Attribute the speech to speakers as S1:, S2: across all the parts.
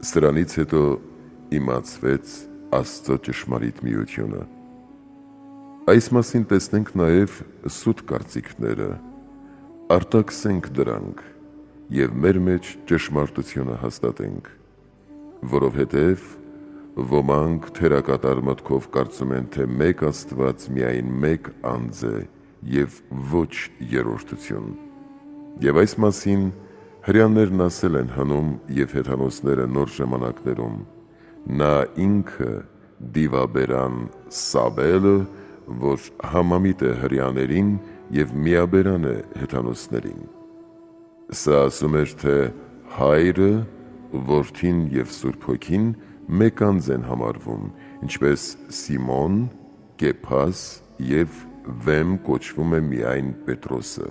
S1: Սրանից հետո իմացվեց Աստծո ճշմարիտ միությունը։ Այս մասին տեսնենք նաև սուտ կարծիքները, արտաքսենք դրանք և մեր մեջ ճշմարտությունը հաստատենք, որովհետև ոմանք թերակատար մտքով կարծում են, թե մեկ Աստված միայն մեկ անձ է և ոչ երրորդություն։ Եվ այս մասին հրեաներն ասել են հնում և հեթանոսները նոր ժամանակներում. նա ինքը դիվաբերան Սաբելը, որ համամիտ է հրեաներին և միաբերան է հեթանոսներին։ Սա ասում էր, թե Հայրը, Որդին և Սուրբ Հոգին մեկ անձ են համարվում, ինչպես Սիմոն, Կեփաս և վեմ կոչվում է միայն Պետրոսը։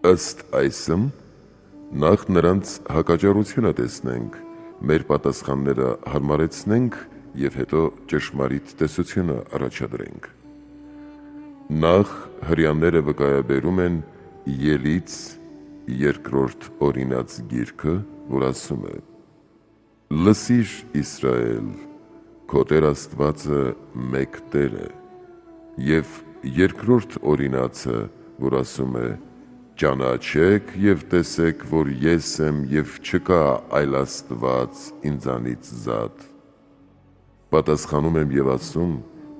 S1: Ըստ այսմ, նախ նրանց հակաճառությունը տեսնենք, մեր պատասխանները հարմարեցնենք և հետո ճշմարիտ տեսությունը առաջադրենք։ Նախ հրեաները վկայաբերում են Ելից 2-րդ օրինաց գիրքը, որ ասում է. «Լսիր Իսրայել, քո Տեր Աստվածը մեկ Տեր է», և 2-րդ օրինացը, որ ասում է. «Ճանաչեք և տեսեք, որ ես եմ և չկա այլ Աստված ինձանից զատ»։ Պատասխանում եմ և ասում,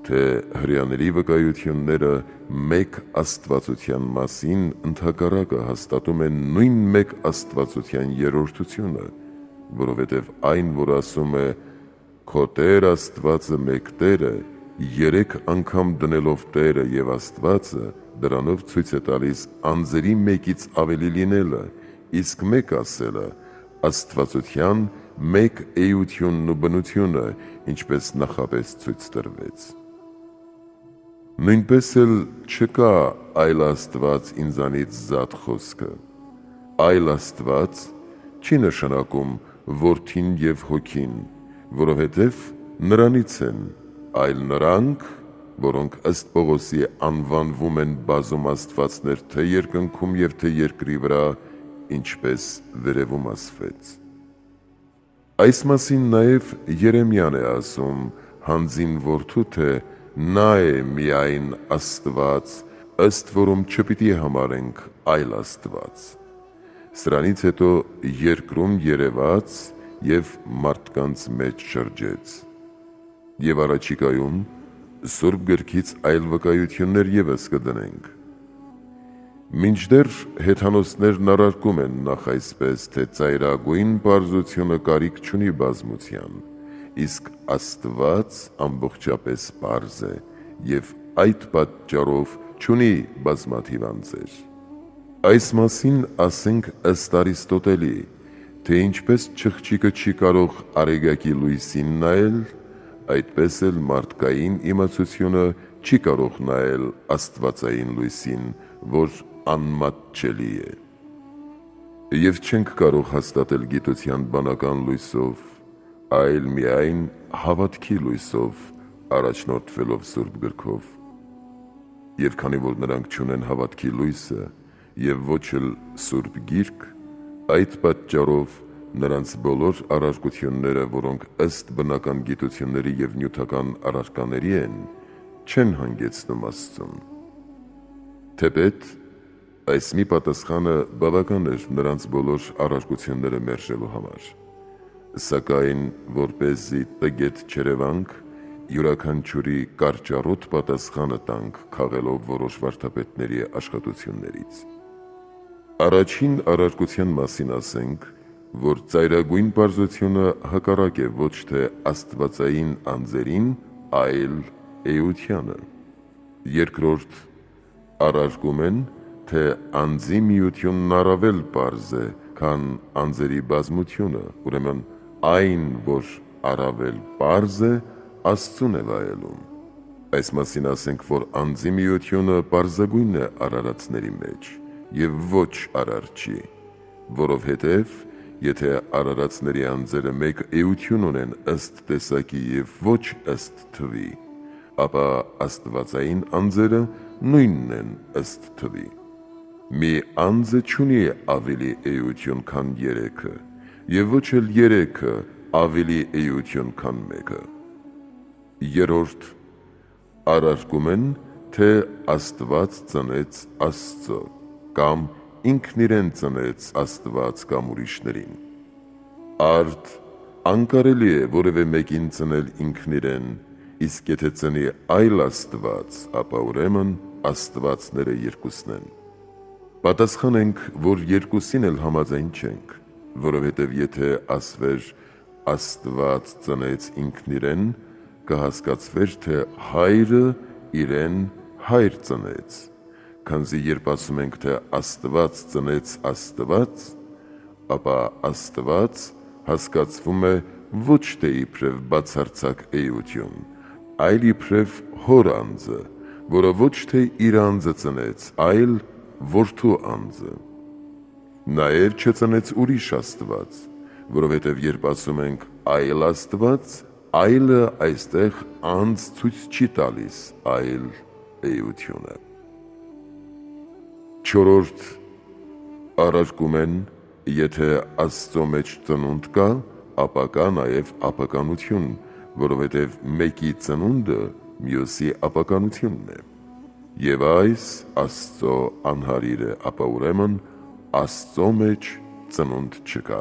S1: թե հրեաների վկայությունները մեկ աստվածության մասին ընդհակառակը հաստատում են նույն մեկ աստվածության երրորդությունը, որովհետև այն, որ ասում է «Քո Տեր Աստվածը մեկ Տեր է», 3 անգամ դնելով Տերը և Աստվածը, դրանով ցույց է տալիս անձերի մեկից ավելի լինելը, իսկ մեկ ասելը աստվածության մեկ էությունն ու բնությունը, ինչպես նախապես ցույց տրվեց։ Նույնպես էլ չկա այլ Աստված ինձանից զատ խոսքը։ Այլ Աստված չի նշանակում Որդին և Հոգին, որովհետև նրանից են, այլ նրանք, որոնք ըստ Պողոսի անվանվում են բազում աստվածներ թե երկնքում և թե երկրի վրա, ինչպես վերևում ասվեց։ Այս մասին նաև Երեմիան է ասում հանձին որդու, թե նա է միայն Աստված, ըստ որում չպիտի համարենք այլ Աստված։ Սրանից հետո երկրում երևաց և մարդկանց մեջ շրջեց։ Եվ առաջիկայում Սուրբ Գրքից այլ վկայություններ ևս կդնենք։ Մինչդեռ հեթանոսներն առարկում են նախ այսպես, թե ծայրագույն պարզությունը կարիք չունի բազմության, իսկ Աստված ամբողջապես պարզ է և այդ պատճառով չունի բազմաթիվ անձեր։ Այս մասին ասենք ըստ Արիստոտելի, թե ինչպես չղջիկը չի կարող Արեգակի լույսին նայել, այդպես էլ մարդկային իմացությունը չի կարող նայել աստվածային լույսին, որ անմատչելի է։ Եվ չենք կարող հաստատել գիտության բանական լույսով, այլ միայն հավատքի լույսով, առաջնորդվելով Սուրբ Գրքով։ Եվ քանի որ նրանք չունեն հավատքի լույսը և ոչ էլ Սուրբ Գիրք, այդ պատճառով նրանց բոլոր առարկությունները, որոնք ըստ բնական գիտությունների և նյութական առարկաների են, չեն հանգեցնում Աստծուն։ Թեպետ այս մի պատասխանը բավական էր նրանց բոլոր առարկությունները մերժելու համար, սակայն որպեսզի տգետ չերևանք, յուրաքանչյուրի կարճառոտ պատասխանը տանք քաղելով որոշ վարդապետների աշխատություններից։ Առաջին առարկության մասին ասենք, որ ծայրագույն պարզությունը հակառակ է ոչ թե աստվածային անձերին, այլ էությանը։ Երկրորդ առարկում են, թե անձի միությունն առավել պարզ է, քան անձերի բազմությունը, ուրեմն այն, որ առավել պարզ է, Աստծուն է վայելում։ Այս մասին ասենք, որ անձի միությունը պարզագույնն է արարածների մեջ և ոչ արարչի, որովհետև եթե արարածների անձերը մեկ էություն ունեն ըստ տեսակի և ոչ ըստ թվի, ապա աստվածային անձերը նույնն են ըստ թվի։ Մի անձը չունի ավելի էություն, քան երեքը, եւ ոչ էլ երեքը ավելի էություն քան մեկը։ Երրորդ, առարկում են, թե Աստված ծնեց Աստծո, կամ ինքն իրեն ծնեց Աստված կամ ուրիշներին։ Արդ անկարելի է որևէ մեկին ծնել ինքն իրեն, իսկ եթե ծնի այլ Աստված, ապա ուրեմն Աստվածները երկուսն են։ Պատասխանենք, որ երկուսին էլ համաձայն չենք, որովհետև եթե ասվեր Աստված ծնեց ինքն իրեն, կհասկացվեր, թե հայրը իրեն հայր ծնեց, քանզի երբ ասում ենք, թե Աստված ծնեց Աստված, ապա Աստված հասկացվում է ոչ թե իբրև բացարձակ էություն, այլ իբրև հոր անձը, որը ոչ թե իր անձը ծնեց, այլ որդու անձը։ Նաև չծնեց ուրիշ Աստված, որովհետև երբ ասում ենք այլ Աստված, այլը այստեղ անձ ցույց չի տալիս, այլ էությունը։ Չորրորդ, առարկում են, եթե Աստծո մեջ ծնունդ կա, ապա կա նաև ապականություն, որովհետև մեկի ծնունդը մյուսի ապականությունն է։ Եվ այս Աստծո անհարիր է, ապա ուրեմն Աստծո մեջ ծնունդ չկա։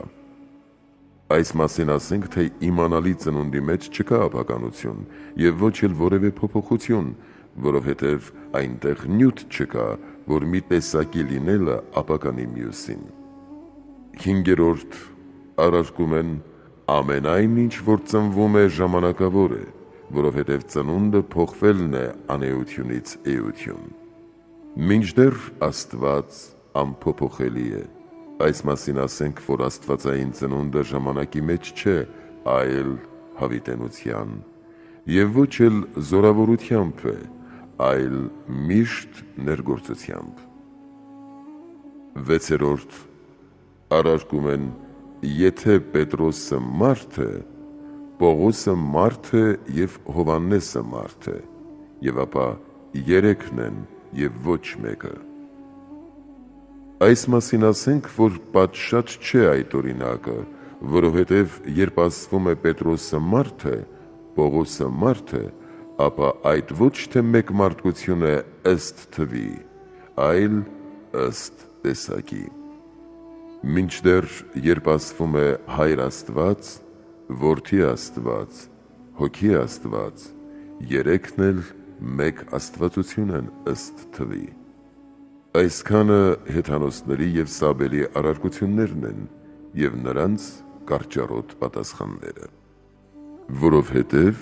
S1: Այս մասին ասենք, թե իմանալի ծնունդի մեջ չկա ապականություն և ոչ էլ որևէ փոփոխություն, որովհետև այնտեղ նյութ չկա, որ մի տեսակի լինելը ապականի մյուսին։ Հինգերորդ, առարկում են, ամենայն ինչ որ ծնվում է ժամանակավոր է, որովհետև ծնունդը փոխվելն է անէությունից էություն։ Մինչդեռ Աստված անփոփոխելի է։ Այս մասին ասենք, որ աստվածային ծնունդը ժամանակի մեջ չէ, այլ հավիտենության, և ոչ էլ զորավորությամբ է, այլ միշտ ներգործությամբ։ Վեցերորդ, առարկում են, եթե Պետրոսը մարդ է, Պողոսը մարդ է և Հովհաննեսը մարդ է, և ապա երեքն են և ոչ մեկը։ Այս մասին ասենք, որ պատշաճ չէ այդ օրինակը, որովհետև երբ ասվում է Պետրոսը մարդ է, Պողոսը մարդ է, ապա այդ ոչ թե մեկ մարդկություն է ըստ թվի, այլ ըստ տեսակի։ Մինչդեռ երբ ասվում է Հայր Աստված, Որդի Աստված, Հոգի Աստված, երեքն էլ մեկ աստվածություն են ըստ թվի։ Այսքանը հեթանոսների և Սաբելի առարկություններն են և նրանց կարճառոտ պատասխանները։ Որովհետև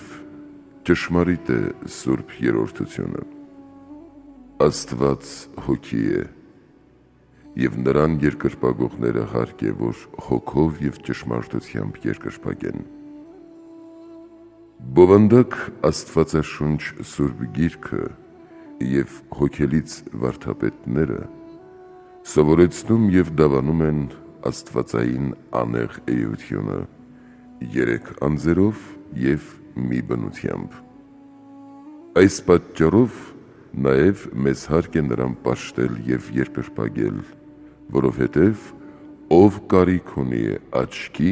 S1: ճշմարիտ է Սուրբ Երրորդությունը։ Աստված Հոգի է, և նրան երկրպագողները հարկ է, որ հոգով և ճշմարտությամբ երկրպագեն։ Բովանդակ Աստվածաշունչ Սուրբ Գիրքը և հոգելից վարդապետները սովորեցնում և դավանում են աստվածային անեղ էությունը երեք անձերով և մի բնությամբ։ Այս պատճառով նաև մեզ հարկ է նրան պաշտել և երկրպագել, որովհետև ով կարիք ունի աչքի,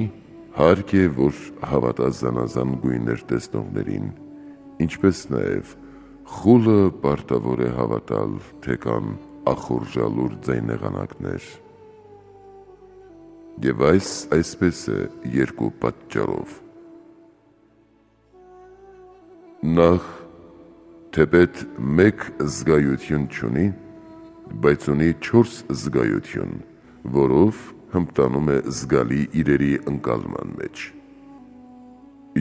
S1: հարկ է, որ հավատա զանազան գույներ տեսնողներին, ինչպես նաև խուլը պարտավոր է հավատալ, թե կան ախորժալուր ձայնեղանակներ։ Եվ այսպես է երկու պատճառով։ Նախ, թեպետ մեկ զգայություն չունի, բայց ունի 4 զգայություն, որով հմտանում է զգալի իրերի ընկալման մեջ։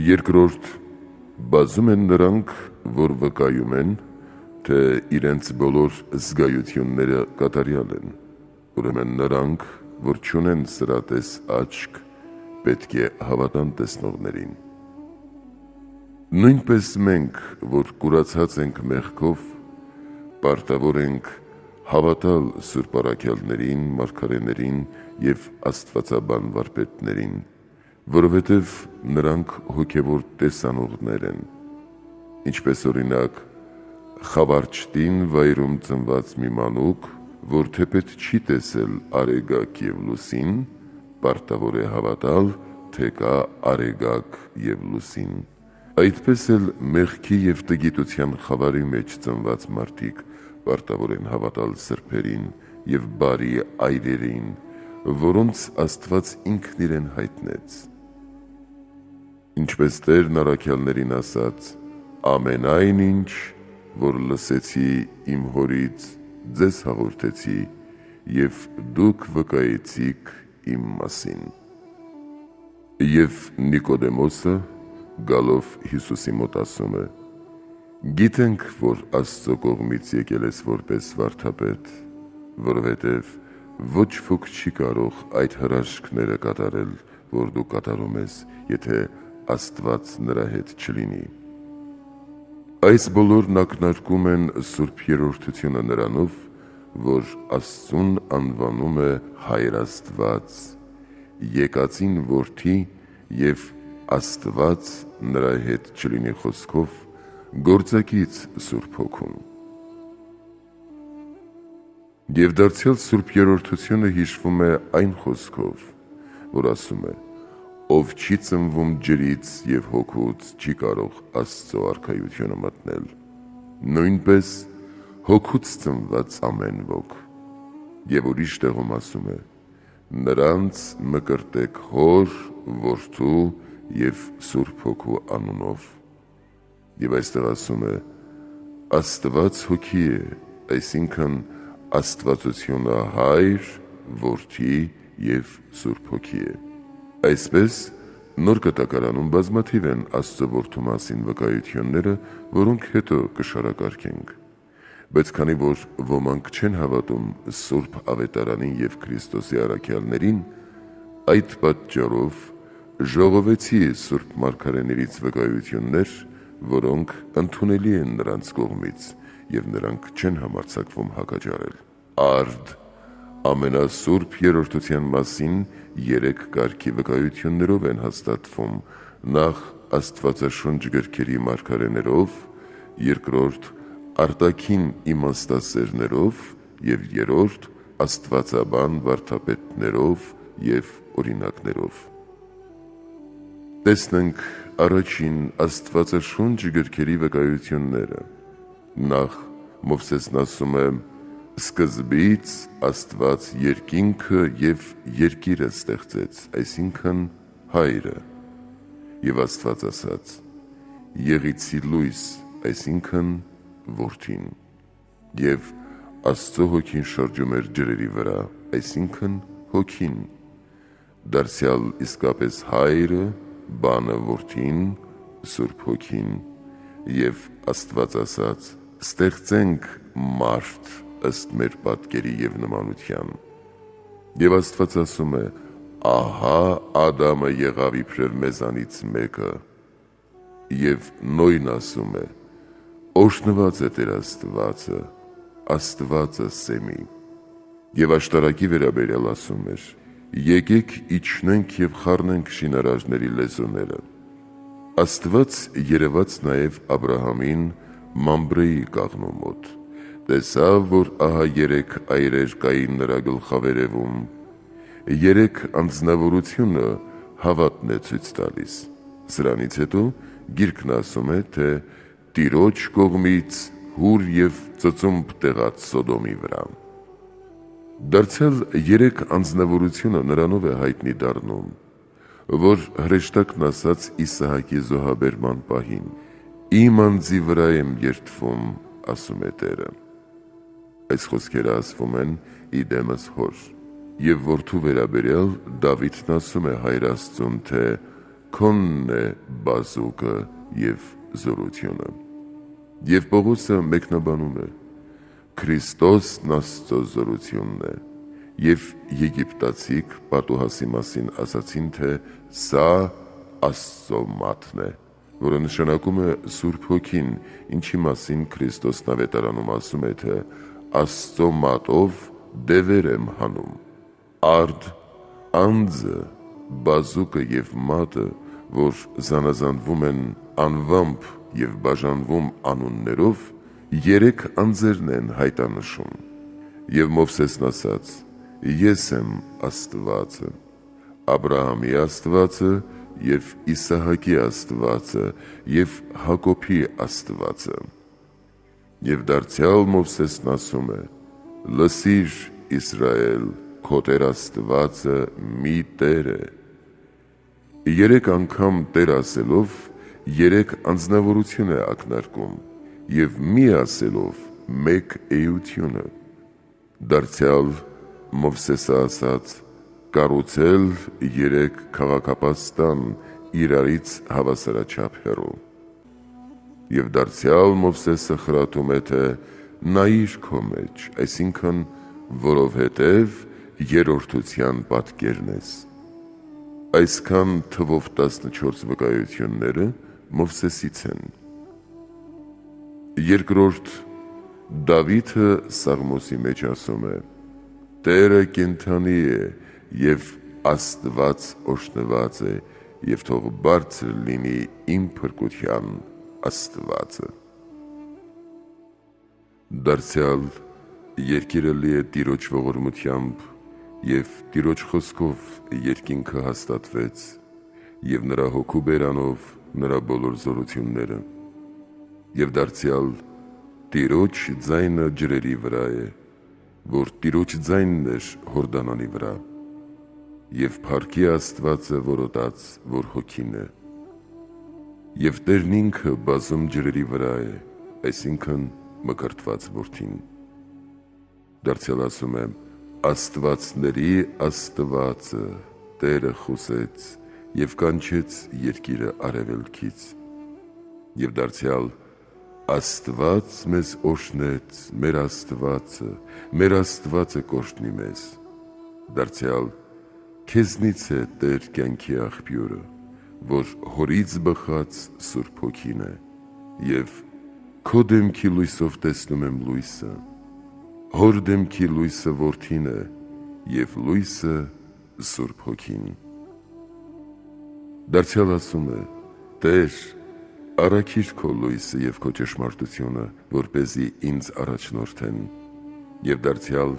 S1: Երկրորդ, բազում են նրանք, որ վկայում են, թե իրենց բոլոր զգայությունները կատարյալ են, ուրեմն նրանք, որ չունեն սրատես աչք, պետք է հավատան տեսնողներին։ Նույնպես մենք, որ կուրացած ենք մեղքով, պարտավոր ենք հավատալ սուրբ առաքյալներին, մարգարեներին և աստվածաբան վարպետներին, որովհետև նրանք հոգևոր տեսանողներ են, ինչպես օրինակ խավարչտին վայրում ծնված մի մանուկ, որ թեպետ չի տեսել արեգակ և լուսին, պարտավոր է հավատալ, թե կա արեգակ և լուսին։ Այդպես էլ մեղքի և տգիտության խավարի մեջ ծնված մարդիկ պարտավոր են հավատալ սրբերին և բարի այրերին, որոնց Աստված ինքն իրեն հայտնեց։ Ինչպես Տերն առաքյալներին ասաց. «Ամենայն ինչ, որ լսեցի իմ հորից, ձեզ հաղորդեցի, և դուք վկայեցիք իմ մասին»։ Եվ Նիկոդեմոսը գալով Հիսուսի մոտ ասում է. «Գիտենք, որ Աստծո կողմից եկել ես որպես վարդապետ, որովհետև ոչ ոք չի կարող այդ հրաշքները կատարել, որ դու կատարում ես, եթե Աստված նրա հետ չլինի»։ Այս բոլորն ակնարկում են Սուրբ Երրորդությունը նրանով, որ Աստծուն անվանում է Հայր Աստված, Եկածին Որդի և Աստված նրա հետ չլինի խոսքով գործակից Սուրբ Հոգուն։ Եվ դարձյալ Սուրբ Երրորդությունը հիշվում է այն խոսքով, որ ասում է. «Ով չի ծնվում ջրից և հոգուց, չի կարող Աստծո արքայությունը մտնել, նույնպես հոգուց ծնված ամեն ոք»։ Եվ ուրիշ տեղում ասում է. «Նրանց մկրտեք Հոր, Որդու և Սուրբ Հոգու անունով»։ Եվ այստեղ ասում է. «Աստված Հոգի է», այսինքն Աստվածությունը Հայր, Որդի և Սուրբ Հոգի է։ Այսպես Նոր Կտակարանում բազմաթիվ են Աստծո Որդու մասին վկայությունները, որոնք հետո կշարակարգենք։ Բայց քանի որ ոմանք չեն հավատում Սուրբ Ավետարանին և Քրիստոսի առաքյալներին, այդ պատճառով ժողովեցի Սուրբ Մարգարեներից վկայություններ, որոնք ընդունելի են նրանց կողմից, և նրանք չեն համարձակվում հակաճառել։ Արդ ամենասուրբ երրորդության մասին 3 կարգի վկայություններով են հաստատվում. նախ Աստվածաշունչ գրքերի մարգարեներով, երկրորդ արտաքին իմաստասերներով և երրորդ աստվածաբան վարդապետներով և օրինակներով։ Տեսնենք առաջին Աստվածաշունչ գրքերի վկայությունները։ Նախ Մովսեսն ասում է. «Սկզբից Աստված երկինքը և երկիրը ստեղծեց», այսինքն Հայրը, և Աստված ասաց. «Եղիցի լույս», այսինքն Որդին, և Աստծո Հոգին շրջում էր ջրերի վրա, այսինքն Հոգին, դարձյալ իսկապես Հայրը, բանը Որդին, Սուրբ Հոգին, և Աստված ասաց. «Ստեղծենք մարդ ըստ մեր պատկերի և նմանության»։ Եվ Աստված ասում է. «Ահա Ադամը եղավ իբրև մեզանից մեկը»։ Եվ Նոյն ասում է. «Օրհնված է Տեր Աստվածը, Աստվածը Սեմի»։ Եվ աշտարակի վերաբերյալ ասում էր. «Եկեք իջնենք և խառնենք շինարարների լեզուները»։ Աստված երևաց նաև Աբրահամին Մամբրեի կաղնու մոտ, տեսավ, որ ահա 3 այրեր կային նրա գլխավերևում։ 3 անձնավորությունը հավատն է ցույց տալիս։ Սրանից հետո Գիրքն ասում է, թե Տիրոջ կողմից հուր և ծծումբ տեղաց Սոդոմի վրա։ Դարձյալ 3 անձնավորությունը նրանով է հայտնի դառնում, որ հրեշտակն ասաց Իսահակի զոհաբերման պահին. «Իմ անձի վրա եմ երդվում», ասում է Տերը։ Այս խոսքերը ասվում են ի դեմս հոր։ Եվ որդու վերաբերյալ Դավիթն ասում է Հայր Աստծուն, թե «Քոնն է բազուկը և զորությունը»։ Եվ Պողոսը մեկնաբանում է. «Քրիստոսն Աստծո զորությունն է»։ Եվ եգիպտացիք պատուհասի մասին ասացին, թե սա Աստծո մատն է, որը նշանակում է Սուրբ Հոգին, ինչի մասին Քրիստոսն Ավետարանում ասում է, թե «Աստծո մատով դևեր եմ հանում»։ Արդ անձը, բազուկը և մատը, որ զանազանվում են անվամբ և բաժանվում անուններով, 3 անձերն են հայտանշում։ Եվ Մովսեսն ասաց. «Ես եմ Աստվածը»։ Աբրահամի Աստվածը և Իսահակի Աստվածը և Հակոբի Աստվածը։ Եվ դարձյալ Մովսեսն ասում է. «Լսիր, Իսրայել, քո Տեր Աստվածը մի Տեր է»։ 3 անգամ Տեր ասելով 3 անձնավորություն է ակնարկում և մի ասելով մեկ էությունը։ Դարձյալ Մովսեսը ասաց. «Կառուցել 3 քաղաքապաստան իրարից հավասարաչափ հեռու»։ Եվ դարձյալ Մովսեսը խրատում է, թե նայիր քո մեջ, այսինքն որովհետև երրորդության պատկերն ես։ Այսքան թվով 14 վկայությունները Մովսեսից են։ Երկրորդ, Դավիթը Սաղմոսի մեջ ասում է. «Տերը կենդանի է և Աստված օրհնված է, և թող բարձր լինի իմ փրկության Աստվածը»։ Դարձյալ երկիրը լի է Տիրոջ ողորմությամբ, և Տիրոջ խոսքով երկինքը հաստատվեց, և նրա հոգու բերանով նրա բոլոր զորությունները։ Եվ դարձյալ Տիրոջ ձայնը ջրերի վրա է, որ Տիրոջ ձայնն էր Հորդանանի վրա, և փառքի Աստվածը որոտաց, որ հոգին է։ Եվ Տերն ինքը բազում ջրերի վրա է, այսինքն մկրտված Որդին։ Դարձյալ ասում եմ. Աստվածների Աստվածը Տերը խոսեց և կանչեց երկիրը արևելքից։ Եվ դարձյալ Աստված մեզ օրհնեց, մեր Աստվածը կօրհնի մեզ։ Դարձյալ քեզնից է Տեր կյանքի աղբյուրը, որ հորից բխած Սուրբ Հոգին է, և քո դեմքի լույսով տեսնում եմ լույսը։ Հոր դեմքի լույսը Որդին է, և լույսը Սուրբ Հոգին։ Դարձյալ ասում է. Տեր, առաքիր քո լույսը և քո ճշմարտությունը, որպեսզի ինձ առաջնորդեն։ Եվ դարձյալ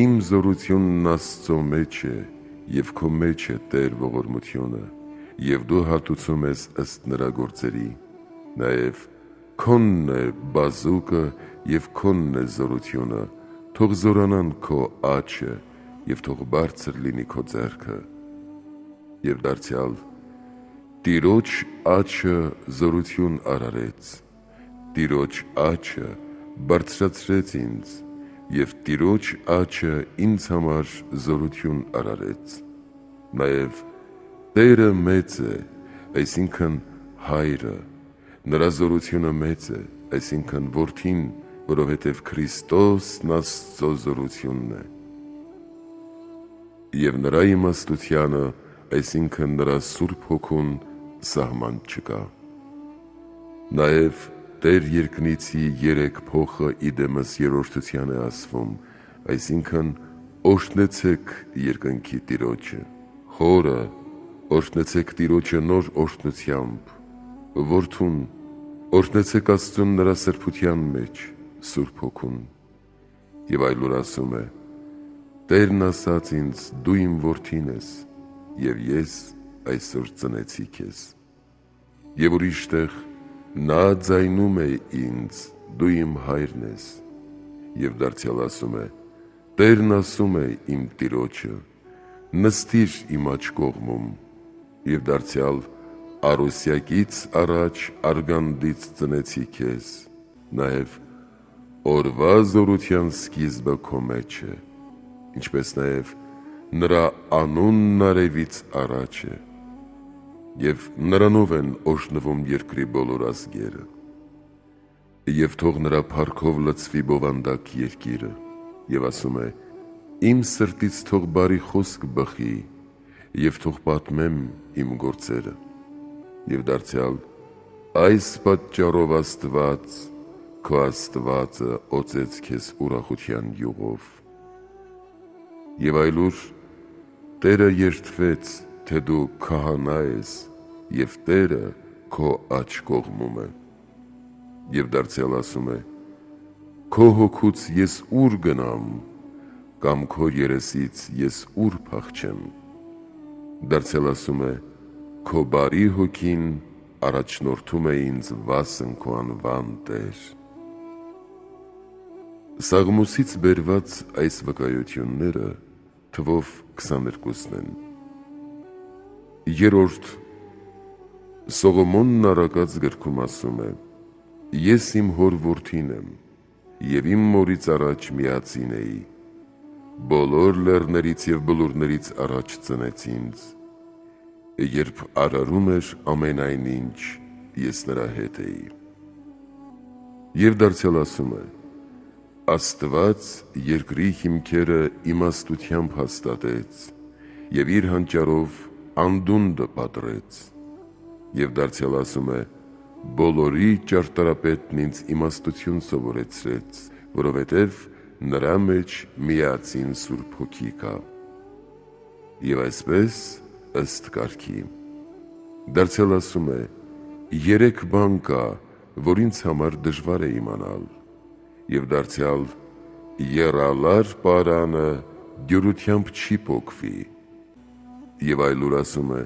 S1: իմ զորությունն Աստծո մեջ է, և քո մեջ է Տեր ողորմությունը, և դու հատուցում ես ըստ նրա գործերի։ Նաև քոնն է բազուկը և քոնն է զորությունը, թող զորանան քո աջը և թող բարձր լինի քո ձեռքը։ Եվ դարձյալ Տիրոջ աջը զորություն արարեց, Տիրոջ աջը բարձրացրեց ինձ, և Տիրոջ աջը ինձ համար զորություն արարեց։ Նաև Տերը մեծ է, այսինքն Հայրը, նրա զորությունը մեծ է, այսինքն Որդին, որովհետև Քրիստոսն Աստծո զորությունն է։ Եվ նրա իմաստությանը, այսինքն նրա Սուրբ Հոգուն, սահման չկա։ Նաև Տեր երկնիցի 3 փոխը իդեմս երրորդության է ասվում, այսինքն օրհնեցեք երկնքի Տիրոջը, Հորը, օրհնեցեք Տիրոջը նոր օրհնությամբ, Որդուն, օրհնեցեք Աստծուն նրա սրբության մեջ, Սուրբ Հոգուն։ Եվ այլուր ասում է. Տերն ասաց ինձ, դու իմ Որդին ես, և ես այսօր ծնեցի քեզ։ Եվ ուրիշ տեղ. նա ձայնում է ինձ, դու իմ Հայրն ես։ Եվ դարձյալ ասում է. Տերն ասում է իմ Տիրոջը, նստիր իմ աջ կողմում։ Եվ դարձյալ Արոսյակից առաջ արգանդից ծնեցի քեզ, նաև օրվա զորության սկիզբը քո մեջ է, ինչպես նաև նրա անունն արևից առաջ է, և նրանով են օրհնվում երկրի բոլոր ազգերը։ Եվ թող նրա փառքով լցվի բովանդակ երկիրը, և ասում է. Իմ սրտից թող բարի խոսք բխի, և թող պատմեմ իմ գործերը։ Եվ դարձյալ այս պատճառով Աստված, քո Աստվածը օծեց քեզ ուրախության յուղով։ Եվ այլուր Տերը երդվեց, թե դու քահանա ես, և Տերը քո աջ կողմում է։ Եվ դարձյալ ասում է. Քո հոգուց ես ուր գնամ, կամ քո երեսից ես ուր փախչեմ։ Դարձյալ ասում է. «Քո բարի հոգին առաջնորդում է ինձ վասն քո անվան Տեր»։ Սաղմոսից բերված այս վկայությունները թվով 22-ն են։ Երրորդ Սողոմոնն առակաց գրքում ասում է. «Ես իմ հոր որդին եմ, և իմ մորից առաջ միածին էի, բոլոր լեռներից և բլուրներից առաջ ծնեց ինձ, երբ արարում էր ամենայն ինչ, ես նրա հետ էի»։ Եվ դարձյալ ասում է. «Աստված երկրի հիմքերը իմաստությամբ հաստատեց և իր հանճարով անդունդը պատռեց»։ Եվ դարձյալ ասում է. «Բոլորի ճարտարապետն ինձ իմաստություն սովորեցրեց, որովհետև նրա մեջ միածին Սուրբ Հոգի կա»։ Եվ այսպես ըստ կարգի։ Դարձյալ ասում է. «Երեք բան կա, որ ինձ համար դժվար է իմանալ»։ Եվ դարձյալ եռալար պարանը դյուրությամբ չի պոկվի։ Եվ այլուր ասում է.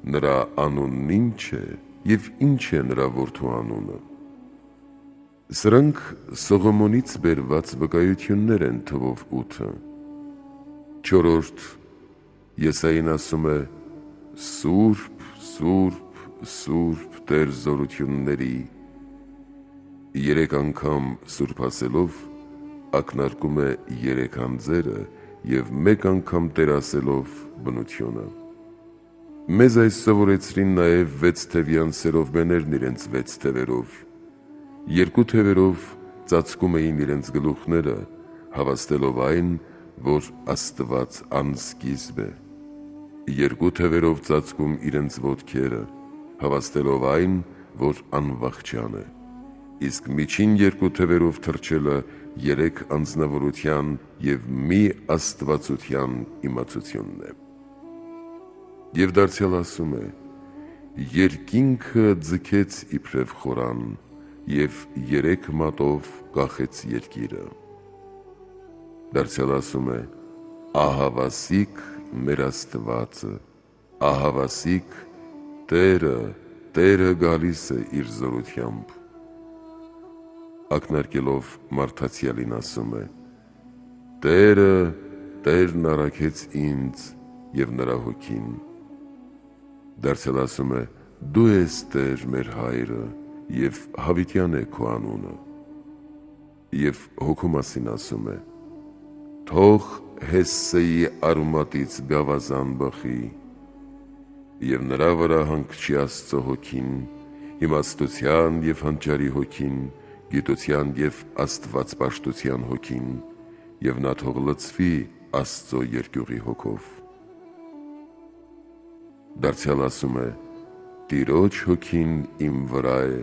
S1: «Նրա անունն ի՞նչ է, և ի՞նչ է նրա որդու անունը»։ Սրանք Սողոմոնից բերված վկայություններ են թվով 8-ը։ Չորրորդ Եսային ասում է. «Սուրբ, Սուրբ, Սուրբ Տեր զորությունների»։ Երեք անգամ Սուրբ ասելով ակնարկում է երեք անձերը և մեկ անգամ Տեր ասելով բնությունը։ Մեզ այս սովորեցրին նաև 6 թևյան սերովմեներն իրենց 6 թևերով։ 2 թևերով ծածկում էին իրենց գլուխները, հավաստելով այն, որ Աստված անսկիզբ է։ 2 թևերով ծածկում իրենց ոտքերը, հավաստելով այն, որ անվախճան է։ Իսկ միջին 2 թևերով թռչելը 3 անձնավորության և մի աստվածության իմացությունն է։ Եվ դարձյալ ասում է. «Երկինքը ձգեց իբրև խորան և 3 մատով կախեց երկիրը»։ Դարձյալ ասում է. «Ահավասիկ մեր Աստվածը, ահավասիկ Տերը գալիս է իր զորությամբ»։ Ակնարկելով մարդացյալին ասում է. «Տերն առաքեց ինձ և նրա հոգին»։ Դարձյալ ասում է. «Դու ես Տեր մեր Հայրը, և հավիտյան է քո անունը»։ Եվ հոգու մասին ասում է. «Թող Հեսսեի արմատից գավազան բխի, և նրա վրա հանգչի Աստծո հոգին, իմաստության և հանճարի հոգին, գիտության և աստվածպաշտության հոգին, և նա թող լցվի Աստծո երկյուղի հոգով»։ Դարձյալ ասում է. «Տիրոջ հոգին իմ վրա է,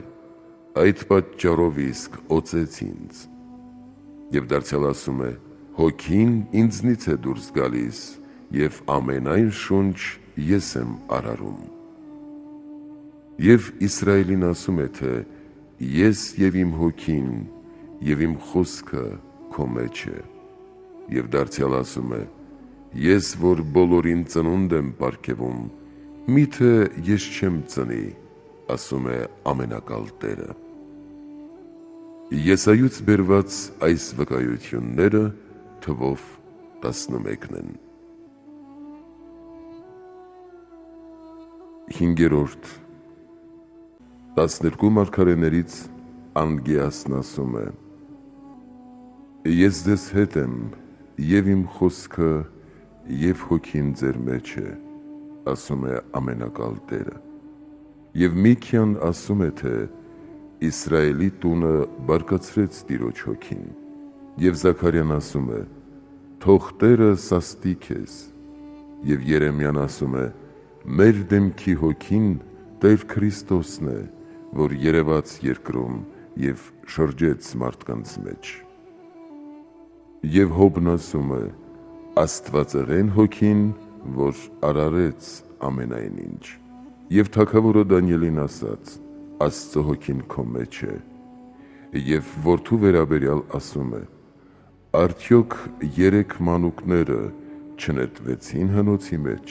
S1: այդ պատճառով իսկ օծեց ինձ»։ Եվ դարձյալ ասում է. «Հոգին ինձնից է դուրս գալիս, և ամենայն շունչ ես եմ արարում»։ Եվ Իսրայելին ասում է, թե «Ես և իմ հոգին, և իմ խոսքը քո մեջ է»։ Եվ դարձյալ ասում է. «Ես որ բոլորին ծնունդ եմ պարգևում, միթե ես չեմ ծնի, ասում է ամենակալ Տերը»։ Եսայուց բերված այս վկայությունները թվով 11-ն են։ Հինգերորդ 12 մարգարեներից Անգեասն ասում է. «Ես ձեզ հետ եմ, և իմ խոսքը և հոգին ձեր մեջ է, ասում է ամենակալ Տերը»։ Եվ Միքիան ասում է, թե Իսրայելի տունը բարկացրեց Տիրոջ հոգին։ Եվ Զաքարյան ասում է. «Թող Տերը սաստի քեզ»։ Եվ Երեմիան ասում է. «Մեր դեմքի հոգին Տեր Քրիստոսն է, որ երևաց երկրում և շրջեց մարդկանց մեջ»։ Եվ Հոբն ասում է. «Աստվածեղեն հոգին, որ արարեց ամենայն ինչ»։ Եվ Թագավորը Դանիելին ասաց. «Աստծո հոգին քո մեջ է»։ Եվ որդու վերաբերյալ ասում է. «Արդյոք 3 մանուկները չնետվեցին հնոցի մեջ,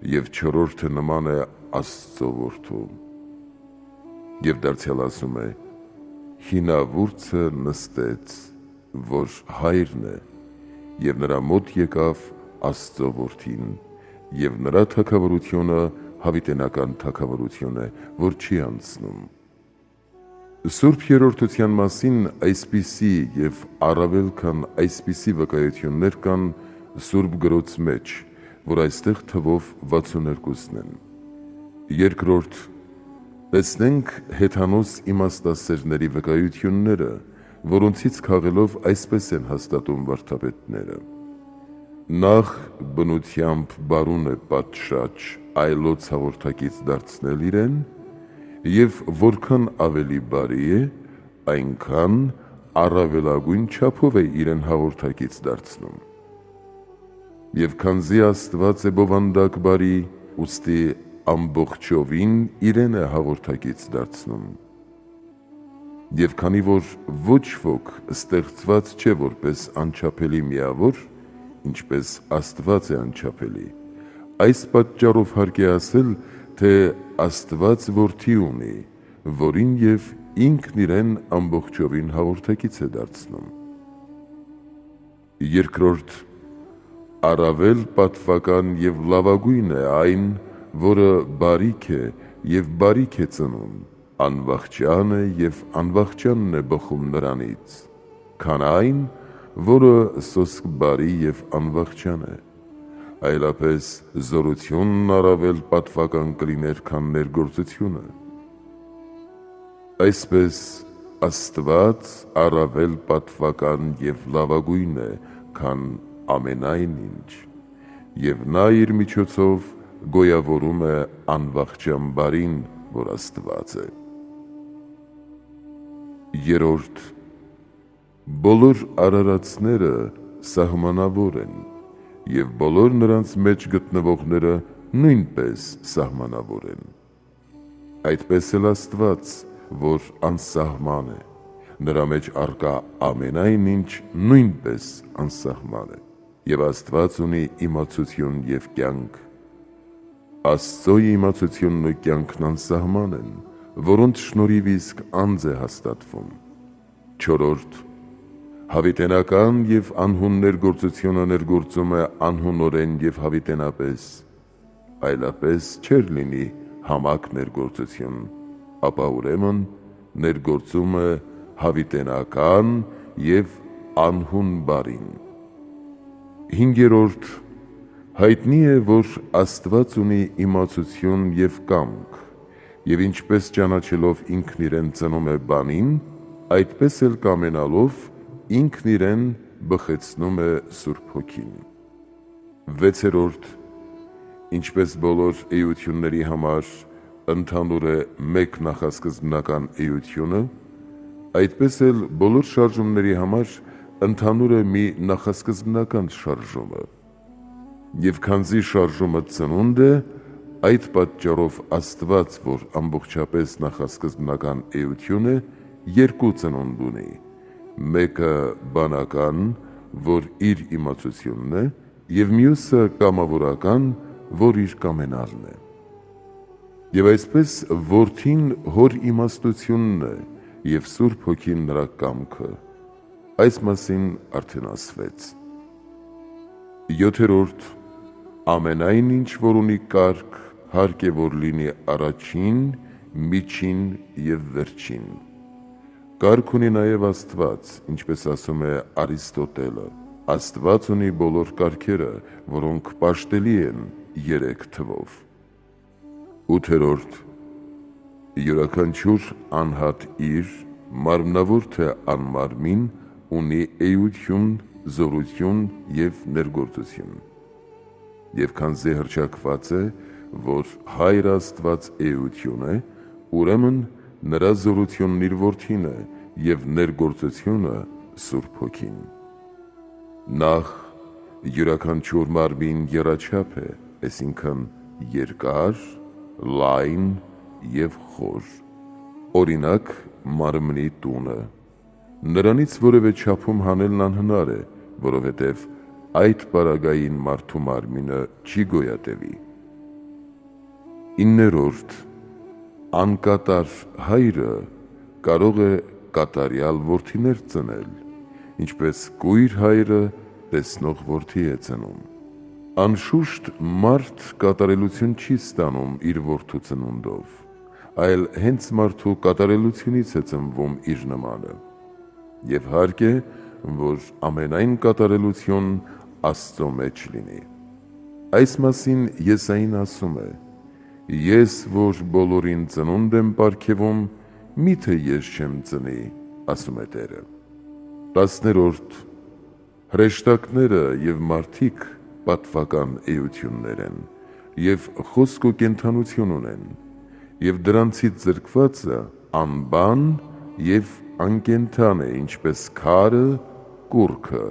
S1: եւ չորրորդը նման է Աստծո որդու։ Եվ դարձյալ ասում է. հինավուրցը նստեց, որ հայրն է, եւ նրա մոտ եկավ Աստծո որդին, եւ նրա թագավորությունը հավիտենական թագավորություն է, որ չի անցնում։ Սուրբ երրորդության մասին այսպիսի եւ առավել քան այսպիսի վկայություններ կան Սուրբ գրոց մեջ, որ այստեղ թվով 62-ն են։ Երկրորդ, տեսնենք հեթանոս իմաստասերների վկայությունները, որոնցից քաղելով այսպես են հաստատում վարդապետները. նախ բնությամբ բարուն է պատշաճ այլոց հաղորդակից դարձնել իրեն, եւ որքան ավելի բարի է, այնքան առավելագույն չափով է իրեն հաղորդակից դարձնում։ Եվ քանզի Աստված է բովանդակ բարի, ուստի ամբողջովին իրեն է հաղորդակից դարձնում։ Եվ քանի որ ոչ ոք ստեղծված չէ որպես անչափելի միավոր, ինչպես Աստված է անչափելի, այս պատճառով հարկ է ասել, թե Աստված որդի ունի, որին եւ ինքն իրեն ամբողջովին հաղորդակից է դարձնում։ Երկրորդ, առավել պատվական եւ լավագույն է այն, որը բարիք է եւ բարիք է ծնում, անվախճան է եւ անվախճանն է բխում նրանից, քան այն, որը սոսկ բարի եւ անվախճան է, այլապես զորությունն առավել պատվական կլիներ, քան ներգործությունը։ Այսպես Աստված առավել պատվական եւ լավագույն է, քան ամենայն ինչ, եւ նա իր միջոցով գոյավորում է անվախճան բարին, որ Աստված է։ Երրորդ, բոլոր արարածները սահմանավոր են, եւ բոլոր նրանց մեջ գտնվողները նույնպես սահմանավոր են։ Այդպես էլ Աստված, որ անսահման է, նրա մեջ առկա ամենայն ինչ նույնպես անսահման է, եւ Աստված ունի իմացություն եւ կյանք։ Աստծո իմացությունն ու կյանքն անսահման են, որոնց շնորհիվ իսկ անձ է հաստատվում։ Չորրորդ, հավիտենական եւ անհուն ներգործությունը ներգործում է անհունորեն եւ հավիտենապես, այլապես չէր լինի համակ ներգործություն, ապա ուրեմն ներգործում է հավիտենական եւ անհուն բարին։ Հինգերորդ, հայտնի է, որ Աստված ունի իմացություն եւ կամք, եւ ինչպես ճանաչելով ինքն իրեն ծնում է բանին, այդպես էլ կամենալով ինքն իրեն բխեցնում է Սուրբ Հոգին։ Վեցերորդ, ինչպես բոլոր էությունների համար ընդհանուր է մեկ նախասկզբնական էությունը, այդպես էլ բոլոր շարժումների համար ընդհանուր է մի նախասկզբնական շարժումը։ Եվ քանզի շարժումը ծնունդ է, այդ պատճառով Աստված, որ ամբողջապես նախասկզբնական էություն է, երկու ծնունդ ունի, մեկը բանական, որ իր իմացությունն է, եւ մյուսը կամավորական, որ իր կամենալն է։ Եվ այսպես որդին հոր իմաստությունն է եւ Սուրբ Հոգին նրա կամքը, այս մասին արդեն ասվեց։ Յոթերորդ, ամենայն ինչ որ ունի կարգ, հարկ է որ լինի առաջին, միջին եւ վերջին։ Կարգ ունի նաև Աստված, ինչպես ասում է Արիստոտելը, Աստված ունի բոլոր կարգերը, որոնք պաշտելի են 3 թվով։ Ութերորդ, յուրաքանչյուր անհատ իր, մարմնավոր թե անմարմին, ունի էություն, զորություն եւ ներգործություն։ Եվ քանզի հռչակված է, որ Հայր Աստված էություն է, ուրեմն նրա զորությունն իր որդին է եւ ներգործությունը Սուրբ Հոգին։ Նախ յուրաքանչյուր մարմին եռաչափ է, այսինքն երկար, լայն եւ խոր։ Օրինակ մարմնի տունը։ Նրանից որևէ չափում հանելն անհնար է, որովհետև այդ պարագային մարդու մարմինը չի գոյատևի։ 9-րդ անկատար հայրը կարող է կատարյալ որդիներ ծնել, ինչպես կույր հայրը տեսնող որդի է ծնում։ Անշուշտ մարդ կատարելություն չի ստանում իր որդու ծնունդով, այլ հենց մարդու կատարելությունից է ծնվում իր նմանը։ Եվ հարկ է, որ ամենայն կատարելություն Աստծո մեջ լինի։ Այս մասին Եսային ասում է. «Ես, որ բոլորին ծնունդ եմ պարգևում, միթե ես չեմ ծնի, ասում է Տերը»։ 10-րդ հրեշտակները և մարդիկ պատվական էություններ են, և խոսք ու կենդանություն ունեն, և դրանցից զրկվածը անբան և անկենդան է, ինչպես քարը, կուռքը,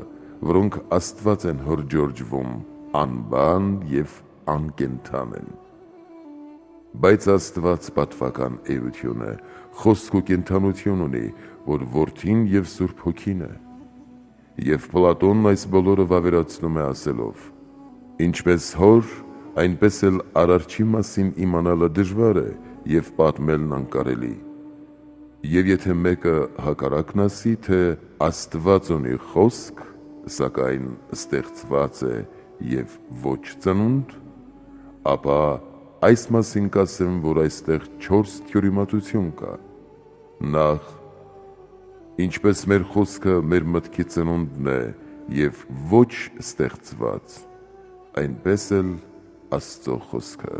S1: որոնք Աստված են հորդորջվում, անբան և անկենդան են։ Բայց Աստված պատվական էություն է, խոսք ու կենդանություն ունի, որ որդին և Սուրբ Հոգին է։ Եվ Պլատոնն այս բոլորը վավերացնում է ասելով. «Ինչպես հոր, այնպես էլ Արարչի մասին իմանալը դժվար է և պատմելն անկարելի։ Եվ եթե մեկը հակառակն ասի, թե Աստված ունի խոսք, սակայն ստեղծված է և ոչ ծնունդ, ապա այս մասին կասեմ, որ այստեղ 4 թյուրիմացություն կա. Նախ, ինչպես մեր խոսքը մեր մտքի ծնունդն է և ոչ ստեղծված, այնպես էլ Աստծո խոսքը։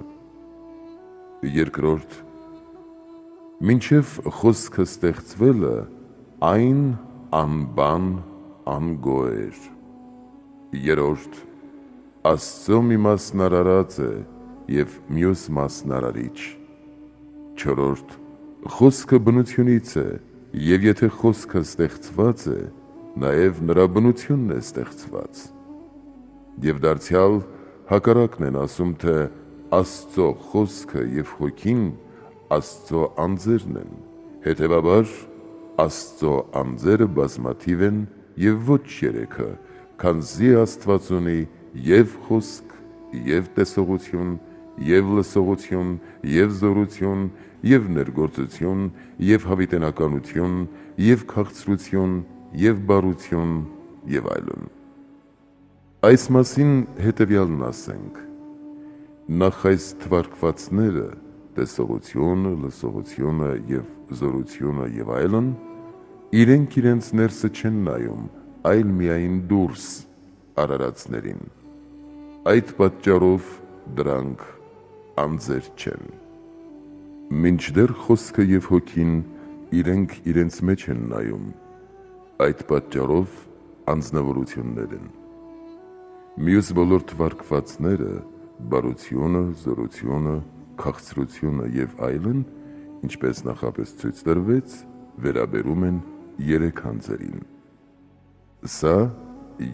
S1: Երկրորդ, մինչև խոսքը ստեղծվելը, այն անբան անգո էր։ Երրորդ, Աստծո մի մասն արարած է և մյուս մասն արարիչ։ Չորրորդ, խոսքը բնությունից է, և եթե խոսքը ստեղծված է, նաև նրա բնությունն է ստեղծված։ Եվ դարձյալ հակառակն են ասում, թե Աստծո խոսքը և հոգին Աստծո անձերն են, հետևաբար Աստծո անձերը բազմաթիվ են և ոչ երեքը, քանզի Աստված ունի և խոսք, և տեսողություն, և լսողություն, և զորություն, և ներգործություն, և հավիտենականություն, և քաղցրություն, և բարություն, և այլն։ Այս մասին հետևյալն ասենք. նախ այս թվարկվածները, տեսողությունը, լսողությունը և զորությունը և այլն, իրենք իրենց ներսը չեն նայում, այլ միայն դուրս արարածներին։ Այդ պատճառով դրանք անձեր չեն։ Մինչդեռ խոսքը և հոգին իրենք իրենց մեջ են նայում, այդ պատճառով անձնավորություններ են։ Մյուս բոլոր թվարկվածները, բարությունը, զորությունը, քաղցրությունը և այլն, ինչպես նախապես ցույց տրվեց, վերաբերում են 3 անձերին։ Սա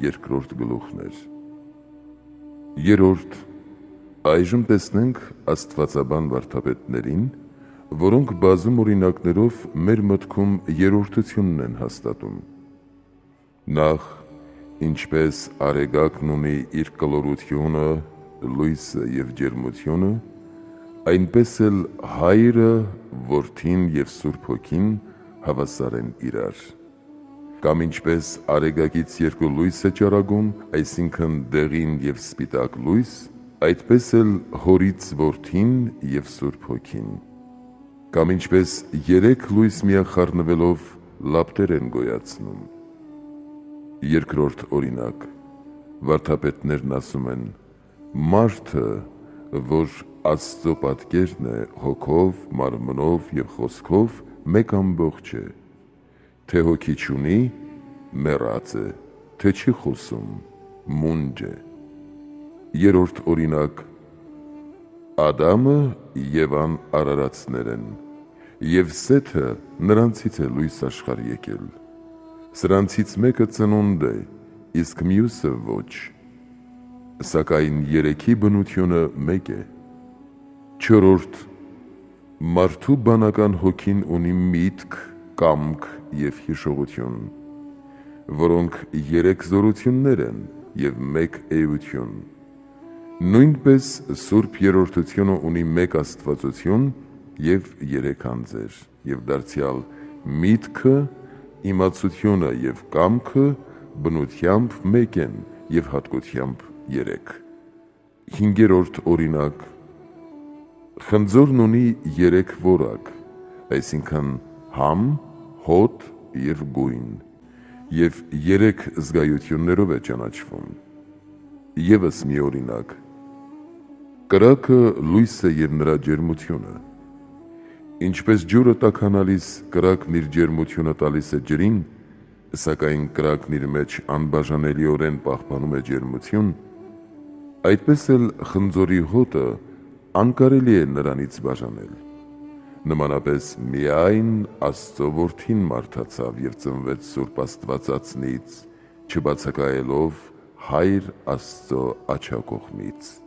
S1: երկրորդ գլուխն էր։ Երրորդ, այժմ տեսնենք աստվածաբան վարդապետներին, որոնք բազում օրինակներով մեր մտքում երրորդությունն են հաստատում։ Նախ, ինչպես արեգակն ունի իր կլորությունը, լույսը և ջերմությունը, այնպես էլ Հայրը, Որդին և Սուրբ Հոգին հավասար են իրար։ Կամ ինչպես արեգակից 2 լույս է ճառագում, այսինքն դեղին և սպիտակ լույս, այդպես էլ Հորից Որդին և Սուրբ Հոգին։ Կամ ինչպես 3 լույս միախառնվելով լապտեր են գոյացնում։ Երկրորդ օրինակ, վարդապետներն ասում են. մարդը, որ Աստծո պատկերն է, հոգով, մարմնով և խոսքով մեկ ամբողջ է, թե հոգի չունի, մեռած է, թե չի խոսում, մունջ է։ Երրորդ օրինակ, Ադամը Եվան արարածներ են, և Սեթը նրանցից է լույս աշխարհ եկել։ Սրանցից մեկը ծնունդ է, իսկ մյուսը ոչ, սակայն երեքի բնությունը մեկ է։ Չորրորդ, մարդու բանական հոգին ունի միտք, կամք և հիշողություն, որոնք 3 զորություններ են և մեկ էություն։ Նույնպես Սուրբ Երրորդությունը ունի մեկ Աստվածություն և երեք անձեր, և դարձյալ միտքը, իմացությունը և կամքը բնությամբ մեկ են և հատկությամբ երեք։ Հինգերորդ օրինակ. խնձորն ունի երեք որակ, այսինքն համ, հոտ և գույն, և երեք զգայություններով է ճանաչվում։ ԵՒս մի օրինակ. կրակը լույսը և նրա ջերմությունը։ Ինչպես ջուրը տաքանալիս կրակն իր ջերմությունը տալիս է ջրին, սակայն կրակն իր մեջ անբաժանելիորեն պահպանում է ջերմություն, այդպես էլ խնձորի հոտը անկարելի է նրանից բաժանել։ Նմանապես միայն Աստծո Որդին մարդացավ և ծնվեց Սուրբ Աստվածածնից, չբացակայելով Հայր Աստծո աջակողմից։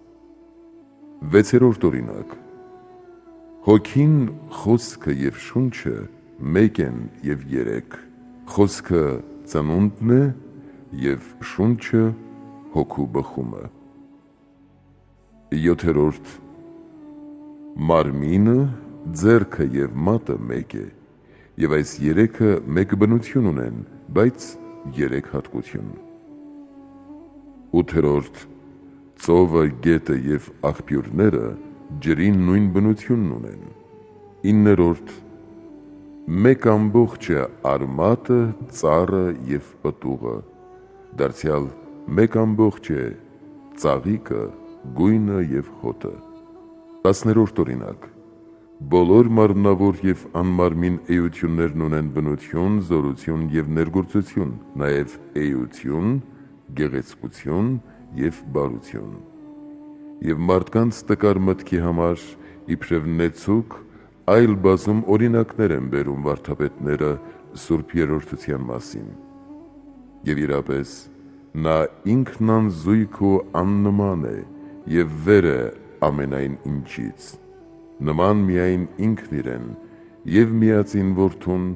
S1: Վեցերորդ օրինակ. Հոգին, խոսքը և շունչը մեկ են և երեք, խոսքը ծնունդն է և շունչը հոգու բխումը։ Յոթերորդ. Մարմինը, ձեռքը և մատը մեկ է, և այս երեքը մեկ բնություն ունեն, բայց երեք հատկություն։ Ութերորդ. Ծովը, գետը և աղբյուրները ջրի նույն բնությունն ունեն։ Իններորդ. Մեկ ամբողջ է արմատը, ծառը և պտուղը, դարձյալ մեկ ամբողջ է ծաղիկը, գույնը և հոտը։ Տասներորդ օրինակ. Բոլոր մարմնավոր և անմարմին էություններն ունեն բնություն, զորություն և ներգործություն, նաև էություն, գեղեցկություն և բարություն։ Եվ մարդկանց տկար մտքի համար իբրև նեցուկ այլ բազում օրինակներ են բերում վարդապետները Սուրբ Երրորդության մասին։ Եվ իրապես նա ինքնանզույգ ու աննման է և վեր է ամենայն ինչից, նման միայն ինքն իրեն և միածին Որդուն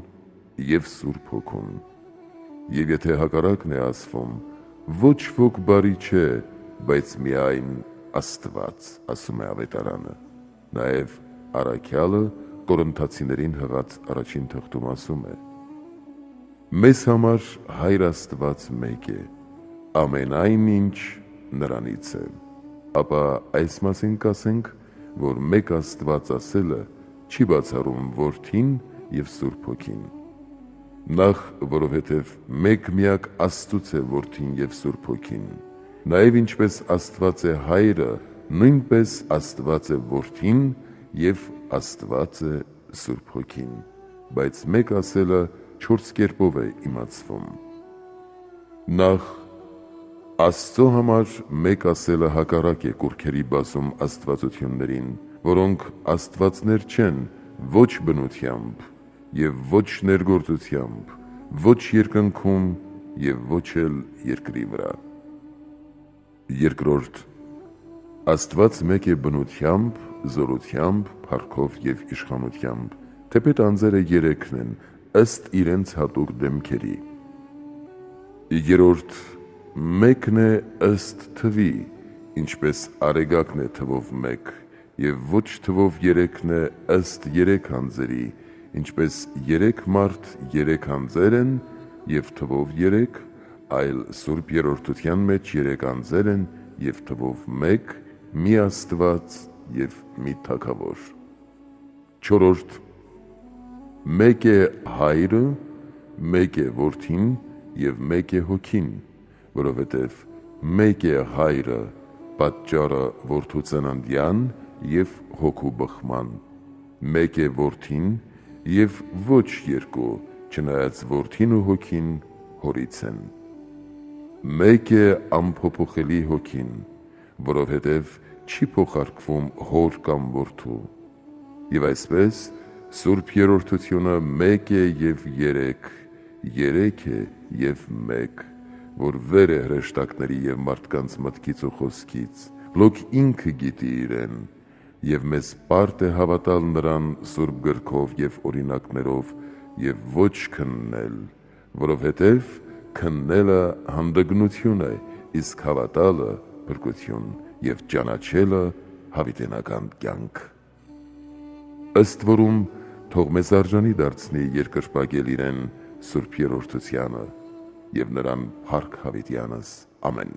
S1: և Սուրբ Հոգուն։ Եվ եթե հակառակն է ասվում, ոչ ոք բարի չէ, բայց միայն Աստված, ասում է Ավետարանը։ Նաև առաքյալը Կորնթացիներին հղած առաջին թղթում ասում է. Մեզ համար Հայր Աստված մեկ է, ամենայն ինչ նրանից է։ Ապա այս մասին կասենք, որ մեկ Աստված ասելը չի բացառում Որդին և Սուրբ Հոգին։ Նախ, որովհետև մեկ միակ Աստծուց է Որդին և Սուրբ Հոգին, նաև ինչպես Աստված է Հայրը, նույնպես Աստված է Որդին և Աստված է Սուրբ Հոգին, բայց մեկ ասելը չորս կերպով է իմացվում։ Նախ, Աստծո համար մեկ ասելը հակառակ է կուռքերի բազում աստվածություններին, որոնք աստվածներ չեն ոչ բնությամբ և ոչ ներգործությամբ, ոչ երկնքում և ոչ էլ երկրի վրա։ Երկրորդ. Աստված մեկ է բնությամբ, զորությամբ, փառքով և իշխանությամբ, թեպետ անձերը երեքն են, ըստ իրենց հատուկ դեմքերի։ Երրորդ. Մեկն է ըստ թվի, ինչպես Արեգակն է թվով մեկ, և ոչ թվով երեքն է ըստ երեք անձերի, ինչպես երեք մարդ երեք անձեր են և թվով երեք, այլ Սուրբ Երրորդության մեջ երեք անձեր են և թվով մեկ, մի Աստված և մի Թագավոր։ Չորրորդ. Մեկ է Հայրը, մեկ է Որդին և մեկ է Հոգին, որովհետև մեկ է Հայրը, պատճառը Որդու ծննդյան և Հոգու բխման, մեկ է Որդին և ոչ երկու, չնայած Որդին ու Հոգին Հորից են։ Մեկ է անփոփոխելի Հոգին, որովհետև չի փոխարկվում հոր կամ որդու։ Եվ այսպես Սուրբ Երրորդությունը մեկ է և երեք, երեք է և մեկ, որ վեր է հրեշտակների և մարդկանց մտքից ու խոսքից, լոկ ինքը գիտի իրեն, և մեզ պարտ է հավատալ նրան սուրբ գրքով և օրինակներով և ոչ քննել, որովհետև քննելը հանդգնություն է, իսկ հավատալը փրկություն, և ճանաչելը հավիտենական կյանք։ Ըստ որում թող մեզ արժանի դարձնի երկրպագել իրեն Սուրբ Երրորդությանը և նրան փառք հավիտյանս, ամեն։